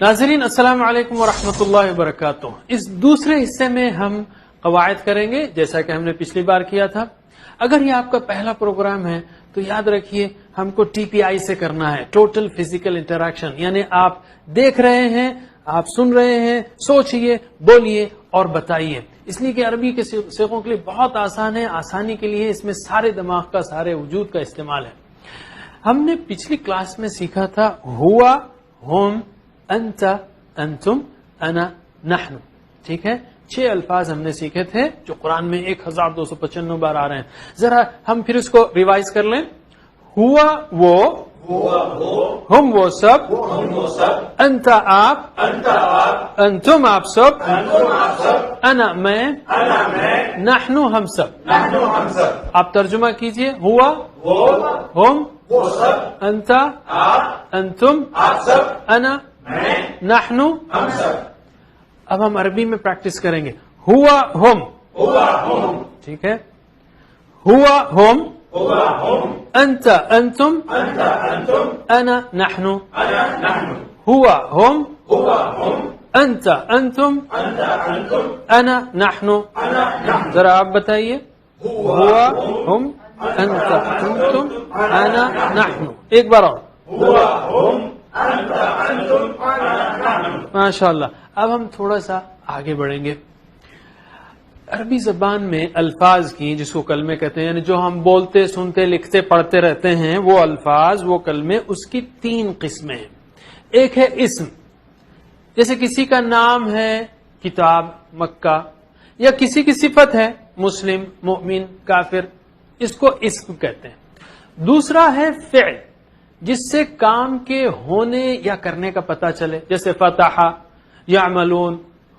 ناظرین السلام علیکم ورحمۃ اللہ وبرکاتہ. اس دوسرے حصے میں ہم قواعد کریں گے جیسا کہ ہم نے پچھلی بار کیا تھا. اگر یہ آپ کا پہلا پروگرام ہے تو یاد رکھیے ہم کو ٹی پی آئی سے کرنا ہے, ٹوٹل فزیکل انٹریکشن. یعنی آپ دیکھ رہے ہیں, آپ سن رہے ہیں, سوچئے, بولیے اور بتائیے. اس لیے کہ عربی کے صیغوں کے لیے بہت آسان ہے, آسانی کے لیے اس میں سارے دماغ کا, سارے وجود کا استعمال ہے. ہم نے پچھلی کلاس میں سیکھا تھا ہوا, ہم, انت, انتم, انا, نحن. ٹھیک ہے, 6 الفاظ ہم نے سیکھے تھے جو قرآن میں 1295 بار آ رہے ہیں. ذرا ہم پھر اس کو ریوائز کر لیں. ہوا وہ, ہم وہ سب, انت آپ, انتم آپ سب, انا میں, نحن ہم سب. آپ ترجمہ کیجئے. ہوا, ہم, انت, انتم, انا, نحن. اب ہم عربی میں پریکٹس کریں گے. ہوا ہم, ٹھیک ہے, ہوا ہم, انت انتم, انا نحن. ہوا ہم, انت انتم, انا نحن. ذرا آپ بتائیے. ہوا ہم, انت انتم, انا نحن. ایک بار اور. ماشاء اللہ. اب ہم تھوڑا سا آگے بڑھیں گے. عربی زبان میں الفاظ کی, جس کو کلمے کہتے ہیں, یعنی جو ہم بولتے, سنتے, لکھتے, پڑھتے رہتے ہیں, وہ الفاظ, وہ کلمے, اس کی 3 قسمیں ہیں. ایک ہے اسم, جیسے کسی کا نام ہے کتاب, مکہ, یا کسی کی صفت ہے مسلم, مؤمن, کافر, اس کو اسم کہتے ہیں. دوسرا ہے فعل, جس سے کام کے ہونے یا کرنے کا پتہ چلے, جیسے فتح, یعملون,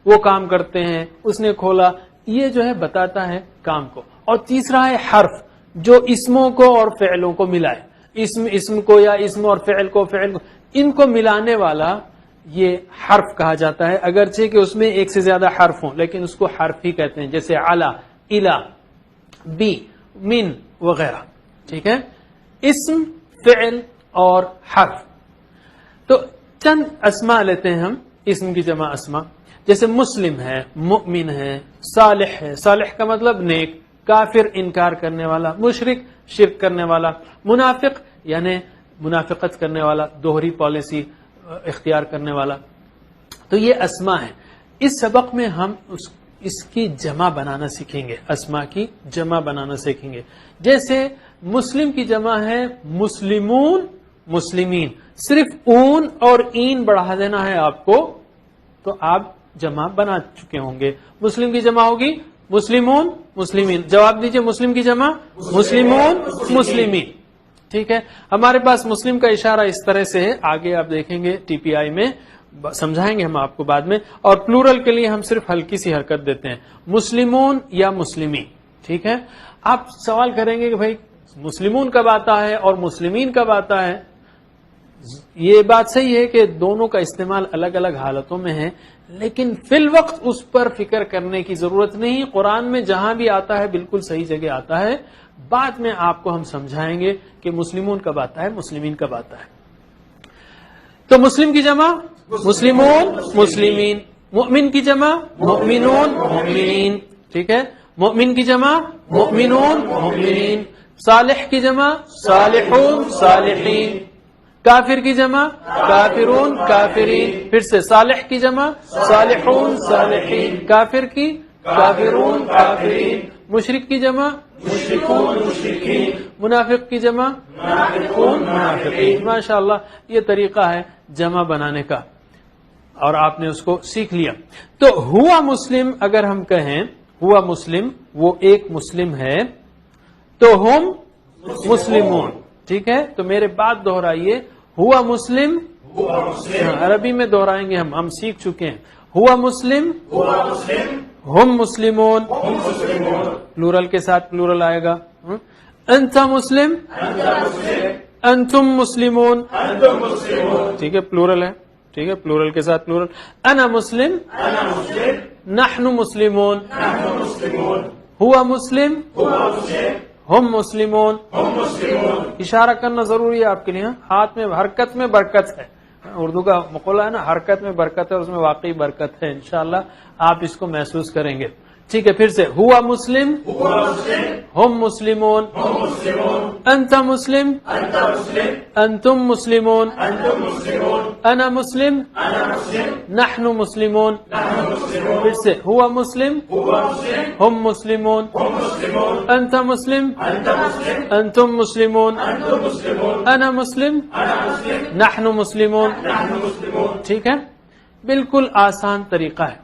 وہ کام کرتے ہیں, اس نے کھولا, یہ جو ہے بتاتا ہے کام کو. اور تیسرا ہے حرف, جو اسموں کو اور فعلوں کو ملائے. اسم کو یا اسم اور فعل کو, ان کو ملانے والا یہ حرف کہا جاتا ہے, اگرچہ کہ اس میں ایک سے زیادہ حرف ہوں, لیکن اس کو حرف ہی کہتے ہیں, جیسے علا, الا, بی, من وغیرہ. ٹھیک ہے, اسم, فعل اور حرف. تو چند اسماء لیتے ہیں ہم, اسم کی جمع اسماء. جیسے مسلم ہے, مؤمن ہے, صالح ہے, صالح کا مطلب نیک, کافر انکار کرنے والا, مشرک شرک کرنے والا, منافق یعنی منافقت کرنے والا, دوہری پالیسی اختیار کرنے والا. تو یہ اسماء ہیں. اس سبق میں ہم اس کی جمع بنانا سیکھیں گے, اسماء کی جمع بنانا سیکھیں گے. جیسے مسلم کی جمع ہے مسلمون, مسلمین. صرف اون اور این بڑھا دینا ہے آپ کو, تو آپ جمع بنا چکے ہوں گے. مسلم کی جمع ہوگی مسلمون, مسلمین. جواب دیجئے. مسلم کی جمع مسلمون, مسلمین. ٹھیک ہے, ہمارے پاس مسلم کا اشارہ اس طرح سے ہے, آگے آپ دیکھیں گے ٹی پی آئی میں, سمجھائیں گے ہم آپ کو بعد میں. اور پلورل کے لیے ہم صرف ہلکی سی حرکت دیتے ہیں, مسلمون یا مسلمین. ٹھیک ہے, آپ سوال کریں گے کہ بھائی مسلمون کب آتا ہے اور مسلمین کب آتا ہے. یہ بات صحیح ہے کہ دونوں کا استعمال الگ الگ حالتوں میں ہے, لیکن فی الوقت اس پر فکر کرنے کی ضرورت نہیں. قرآن میں جہاں بھی آتا ہے بالکل صحیح جگہ آتا ہے. بعد میں آپ کو ہم سمجھائیں گے کہ مسلمون کب آتا ہے, مسلمین کب آتا ہے. تو مسلم کی جمع مسلمون, مسلمین. مؤمن کی جمع مؤمنون, مؤمنین. ٹھیک ہے, مؤمن کی جمع مؤمنون, مؤمنین. صالح کی جمع صالحون, صالحین. کافر کی جمع کافرون, کافرین. پھر سے صالح کی جمع صالحون, صالحین. کافر کی کافرون, کافرین. مشرک کی جمع مشرکون, مشرکین. منافق کی جمع منافقون, منافقین. ماشاءاللہ, یہ طریقہ ہے جمع بنانے کا, اور آپ نے اس کو سیکھ لیا. تو ہوا مسلم, اگر ہم کہیں ہوا مسلم, وہ ایک مسلم ہے, تو ہم مسلمون. ٹھیک ہے, تو میرے بات دہرائیے. ہوا مسلم, عربی میں دہرائیں گے ہم سیکھ چکے ہیں. ہوا مسلم, ہم مسلمون, پلورل کے ساتھ پلورل آئے گا. انت مسلم, انتم مسلمون. ٹھیک ہے, پلورل ہے. ٹھیک ہے, پلورل کے ساتھ پلورل. انا مسلم, نحن مسلمون. ہوا مسلم, ہم مسلمون. اشارہ کرنا ضروری ہے آپ کے لیے. ہاتھ میں حرکت میں برکت ہے, اردو کا مقولہ ہے نا، حرکت میں برکت ہے، اس میں واقعی برکت ہے. انشاءاللہ آپ اس کو محسوس کریں گے. ٹھیک ہے، پھر سے ہوا مسلم، ہم مسلمون، انت مسلم، انتم مسلمون، انا مسلم، نحن مسلمون. پھر سے ہوا مسلم، ہم مسلمون، انت مسلم، انتم مسلمون، انا مسلم، نحن مسلمون. ٹھیک ہے، بالکل آسان طریقہ ہے.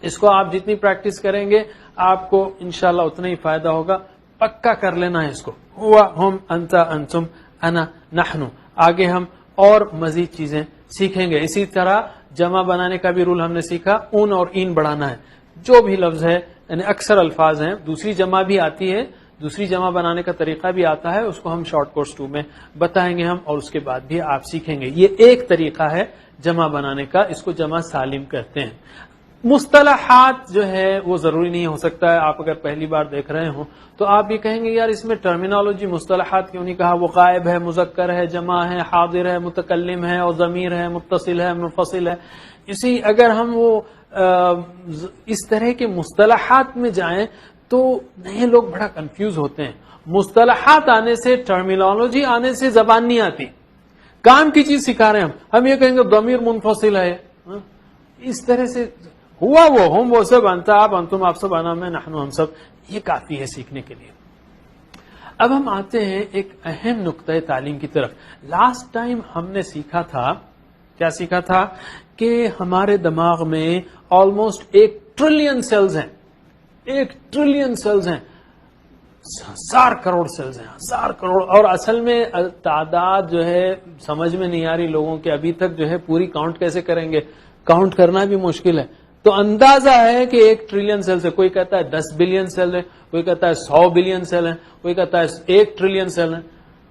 اس کو آپ جتنی پریکٹس کریں گے آپ کو انشاءاللہ اتنا ہی فائدہ ہوگا. پکا کر لینا ہے اس کو. ہوا، ہم، انت، انتم، انا، نحن. آگے ہم اور مزید چیزیں سیکھیں گے. اسی طرح جمع بنانے کا بھی رول ہم نے سیکھا. اون اور این بڑھانا ہے. جو بھی لفظ ہے، یعنی اکثر الفاظ ہیں، دوسری جمع بھی آتی ہے، دوسری جمع بنانے کا طریقہ بھی آتا ہے. اس کو ہم شارٹ کورس 2 میں بتائیں گے ہم، اور اس کے بعد بھی آپ سیکھیں گے. یہ ایک طریقہ ہے جمع بنانے کا. اس کو جمع سالم کہتے ہیں. مصطلحات جو ہے وہ ضروری نہیں ہو سکتا ہے. آپ اگر پہلی بار دیکھ رہے ہوں تو آپ یہ کہیں گے یار اس میں ٹرمینالوجی مصطلحات کیوں نہیں کہا؟ وہ غائب ہے، مذکر ہے، جمع ہے، حاضر ہے، متکلم ہے، اور ضمیر ہے، متصل ہے، منفصل ہے. اسی اگر ہم وہ اس طرح کے مصطلحات میں جائیں تو نئے لوگ بڑا کنفیوز ہوتے ہیں. مصطلحات آنے سے، ٹرمینالوجی آنے سے زبان نہیں آتی. کام کی چیز سکھا رہے ہیں ہم یہ کہیں گے ضمیر منفصل ہے. اس طرح سے ہوا، وہ، ہم، وہ سب، انت، آپ، انتم، آپ سب، انا، میں، نحن، ہم سب، یہ کافی ہے سیکھنے کے لیے. اب ہم آتے ہیں ایک اہم نقطۂ تعلیم کی طرف. لاسٹ ٹائم ہم نے سیکھا تھا، کیا سیکھا تھا؟ کہ ہمارے دماغ میں آلموسٹ 1 ٹریلین سیلز ہیں. 1 ٹریلین سیلز ہیں، 1000 کروڑ سیلز ہیں، 1000 کروڑ. اور اصل میں تعداد جو ہے سمجھ میں نہیں آ رہی لوگوں کے. ابھی تک جو ہے پوری کاؤنٹ کیسے کریں گے؟ کاؤنٹ کرنا بھی مشکل ہے. تو اندازہ ہے کہ 1 ٹریلین سیل ہے. کوئی کہتا ہے 10 بلین سیل ہے، کوئی کہتا ہے 100 بلین سیل ہے، کوئی کہتا ہے 1 ٹریلین سیل ہے.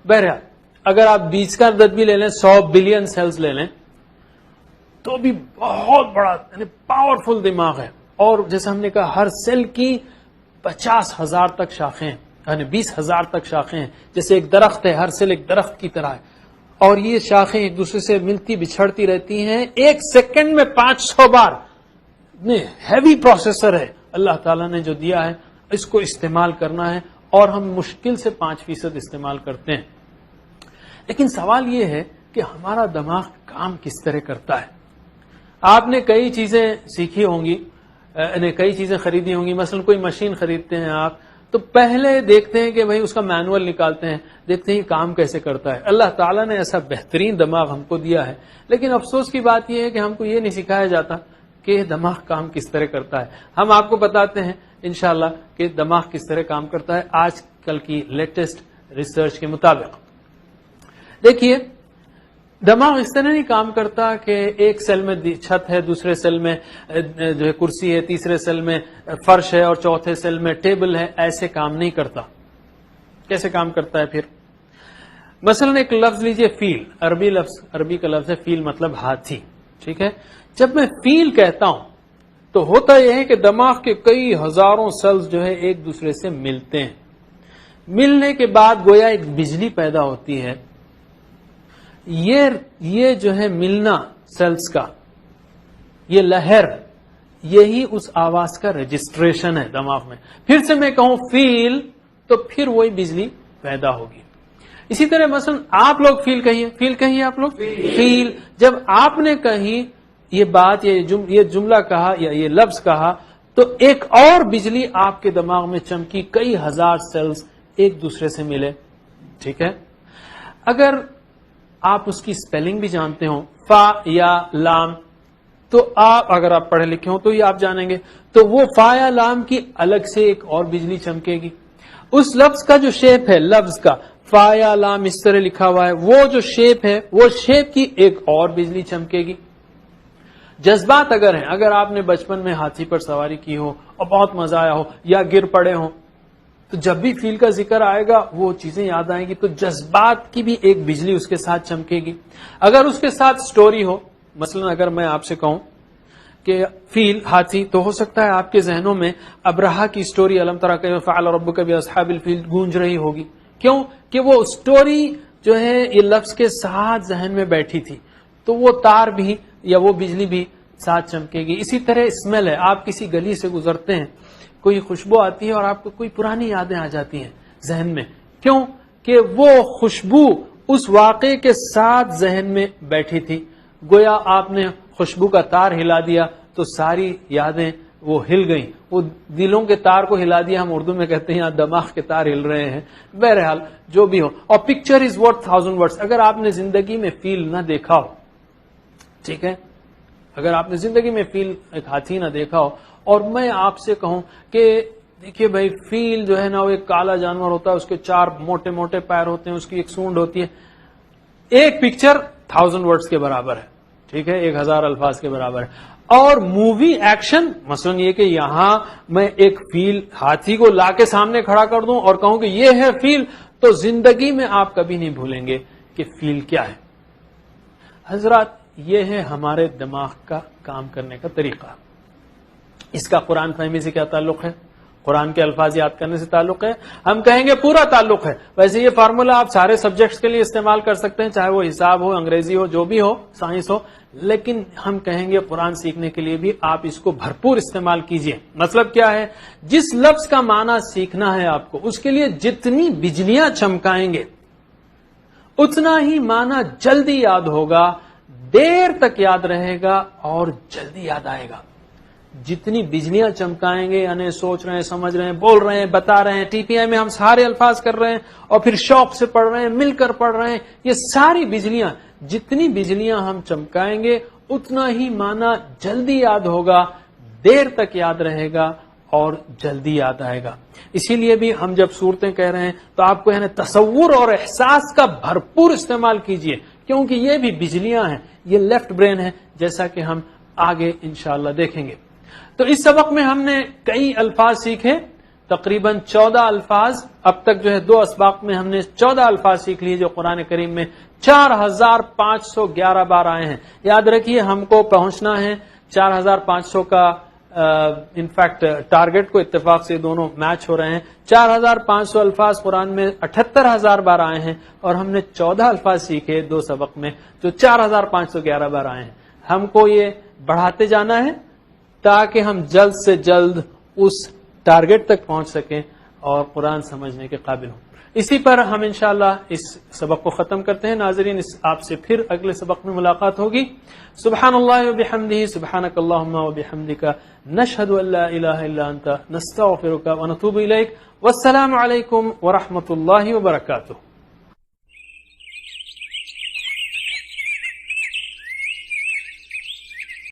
بہرحال اگر آپ بیچ کا عدد بھی لے لیں، 100 بلین سیلز لے لیں، تو بھی بہت بڑا، یعنی پاورفل دماغ ہے. اور جیسے ہم نے کہا ہر سیل کی 50,000 تک شاخیں ہیں، یعنی 20,000 تک شاخیں ہیں. جیسے ایک درخت ہے، ہر سیل ایک درخت کی طرح ہے، اور یہ شاخیں ایک دوسرے سے ملتی بچھڑتی رہتی ہیں. 1 سیکنڈ میں 500 بار. ہیوی پروسیسر ہے اللہ تعالیٰ نے جو دیا ہے، اس کو استعمال کرنا ہے. اور ہم مشکل سے 5% استعمال کرتے ہیں. لیکن سوال یہ ہے کہ ہمارا دماغ کام کس طرح کرتا ہے؟ آپ نے کئی چیزیں سیکھی ہوں گی، کئی چیزیں خریدی ہوں گی. مثلا کوئی مشین خریدتے ہیں آپ تو پہلے دیکھتے ہیں کہ بھئی اس کا مینول نکالتے ہیں، دیکھتے ہیں یہ کام کیسے کرتا ہے. اللہ تعالیٰ نے ایسا بہترین دماغ ہم کو دیا ہے. لیکن افسوس کی بات یہ ہے کہ ہم کو یہ نہیں سکھایا جاتا کہ دماغ کام کس طرح کرتا ہے. ہم آپ کو بتاتے ہیں انشاءاللہ کہ دماغ کس طرح کام کرتا ہے آج کل کی لیٹسٹ ریسرچ کے مطابق. دیکھیے، دماغ اس طرح نہیں کام کرتا کہ ایک سیل میں چھت ہے، دوسرے سیل میں جو ہے کرسی ہے، تیسرے سیل میں فرش ہے، اور چوتھے سیل میں ٹیبل ہے. ایسے کام نہیں کرتا. کیسے کام کرتا ہے پھر؟ مثلا ایک لفظ لیجئے، فیل. عربی کا لفظ ہے فیل، مطلب ہاتھی. ٹھیک ہے، جب میں فیل کہتا ہوں تو ہوتا یہ ہے کہ دماغ کے کئی ہزاروں سیلز جو ہے ایک دوسرے سے ملتے ہیں. ملنے کے بعد گویا ایک بجلی پیدا ہوتی ہے. یہ جو ہے ملنا سیلز کا، یہ لہر، یہی اس آواز کا رجسٹریشن ہے دماغ میں. پھر سے میں کہوں فیل تو پھر وہی بجلی پیدا ہوگی. اسی طرح مثلا آپ لوگ فیل کہیے آپ لوگ فیل. جب آپ نے کہی یہ بات، یہ جملہ کہا یا یہ لفظ کہا، تو ایک اور بجلی آپ کے دماغ میں چمکی. کئی ہزار سیلز ایک دوسرے سے ملے. ٹھیک ہے، اگر آپ اس کی سپیلنگ بھی جانتے ہوں، فا یا لام، تو اگر آپ پڑھے لکھے ہوں تو یہ آپ جانیں گے. تو وہ فا یا لام کی الگ سے ایک اور بجلی چمکے گی. اس لفظ کا جو شیپ ہے، لفظ کا فا یا لام اس طرح لکھا ہوا ہے، وہ جو شیپ ہے، وہ شیپ کی ایک اور بجلی چمکے گی. جذبات اگر ہیں، اگر آپ نے بچپن میں ہاتھی پر سواری کی ہو اور بہت مزہ آیا ہو، یا گر پڑے ہوں، تو جب بھی فیل کا ذکر آئے گا وہ چیزیں یاد آئیں گی. تو جذبات کی بھی ایک بجلی اس کے ساتھ چمکے گی. اگر اس کے ساتھ سٹوری ہو، مثلا اگر میں آپ سے کہوں کہ فیل ہاتھی، تو ہو سکتا ہے آپ کے ذہنوں میں ابرہا کی سٹوری الم تری کیف فعل ربک باصحاب الفیل گونج رہی ہوگی. کیوں کہ وہ سٹوری جو ہے یہ لفظ کے ساتھ ذہن میں بیٹھی تھی. تو وہ تار بھی یا وہ بجلی بھی ساتھ چمکے گی. اسی طرح اسمیل ہے, آپ کسی گلی سے گزرتے ہیں, کوئی خوشبو آتی ہے اور آپ کو کوئی پرانی یادیں آ جاتی ہیں ذہن میں. کیوں کہ وہ خوشبو اس واقعے کے ساتھ ذہن میں بیٹھی تھی. گویا آپ نے خوشبو کا تار ہلا دیا تو ساری یادیں وہ ہل گئیں, وہ دلوں کے تار کو ہلا دیا. ہم اردو میں کہتے ہیں یہاں دماغ کے تار ہل رہے ہیں. بہرحال جو بھی ہو, اور پکچر از ورتھ 1000 words. اگر آپ نے زندگی میں فیل نہ دیکھا ہو, ٹھیک ہے, اگر آپ نے زندگی میں فیل ایک ہاتھی نہ دیکھا ہو, اور میں آپ سے کہوں کہ دیکھیے بھائی فیل جو ہے نا وہ ایک کالا جانور ہوتا ہے, اس کے 4 موٹے موٹے پیر ہوتے ہیں, اس کی ایک سونڈ ہوتی ہے. ایک پکچر 1000 words کے برابر ہے, ٹھیک ہے, 1000 الفاظ کے برابر ہے. اور مووی ایکشن مثلا یہ کہ یہاں میں ایک فیل ہاتھی کو لا کے سامنے کھڑا کر دوں اور کہوں کہ یہ ہے فیل, تو زندگی میں آپ کبھی نہیں بھولیں گے کہ فیل کیا ہے. حضرات, یہ ہے ہمارے دماغ کا کام کرنے کا طریقہ. اس کا قرآن فہمی سے کیا تعلق ہے؟ قرآن کے الفاظ یاد کرنے سے تعلق ہے؟ ہم کہیں گے پورا تعلق ہے. ویسے یہ فارمولا آپ سارے سبجیکٹس کے لیے استعمال کر سکتے ہیں, چاہے وہ حساب ہو, انگریزی ہو, جو بھی ہو, سائنس ہو, لیکن ہم کہیں گے قرآن سیکھنے کے لیے بھی آپ اس کو بھرپور استعمال کیجئے. مطلب کیا ہے؟ جس لفظ کا معنی سیکھنا ہے آپ کو, اس کے لیے جتنی بجلیاں چمکائیں گے اتنا ہی معنی جلدی یاد ہوگا, دیر تک یاد رہے گا اور جلدی یاد آئے گا. جتنی بجلیاں چمکائیں گے, یعنی سوچ رہے ہیں, سمجھ رہے ہیں, بول رہے ہیں, بتا رہے ہیں, ٹی پی آئی میں ہم سارے الفاظ کر رہے ہیں اور پھر شوق سے پڑھ رہے ہیں, مل کر پڑھ رہے ہیں, یہ ساری بجلیاں, جتنی بجلیاں ہم چمکائیں گے اتنا ہی معنی جلدی یاد ہوگا, دیر تک یاد رہے گا اور جلدی یاد آئے گا. اسی لیے بھی ہم جب صورتیں کہہ رہے ہیں تو آپ کو یعنی تصور اور احساس کا بھرپور استعمال کیجئے, کیونکہ یہ بھی بجلیاں ہیں, یہ لیفٹ برین ہے, جیسا کہ ہم آگے انشاءاللہ دیکھیں گے. تو اس سبق میں ہم نے کئی الفاظ سیکھے, تقریباً 14 الفاظ. اب تک جو ہے 2 اسباق میں ہم نے 14 الفاظ سیکھ لیے جو قرآن کریم میں 4511 بار آئے ہیں. یاد رکھیے ہم کو پہنچنا ہے 4500 کا, انفیکٹ ٹارگٹ کو اتفاق سے دونوں میچ ہو رہے ہیں. 4500 الفاظ قرآن میں 78000 بار آئے ہیں اور ہم نے 14 الفاظ سیکھے 2 سبق میں جو 4511 بار آئے ہیں. ہم کو یہ بڑھاتے جانا ہے تاکہ ہم جلد سے جلد اس ٹارگٹ تک پہنچ سکیں اور قرآن سمجھنے کے قابل ہوں. اسی پر ہم انشاءاللہ اس سبق کو ختم کرتے ہیں. ناظرین, آپ سے پھر اگلے سبق میں ملاقات ہوگی. سبحان اللہ و بحمدہ, سبحانک اللہم و بحمدک, نشہد ان لا الہ الا انت, نستغفرک و نتوب الیک. والسلام علیکم ورحمۃ اللہ وبرکاتہ.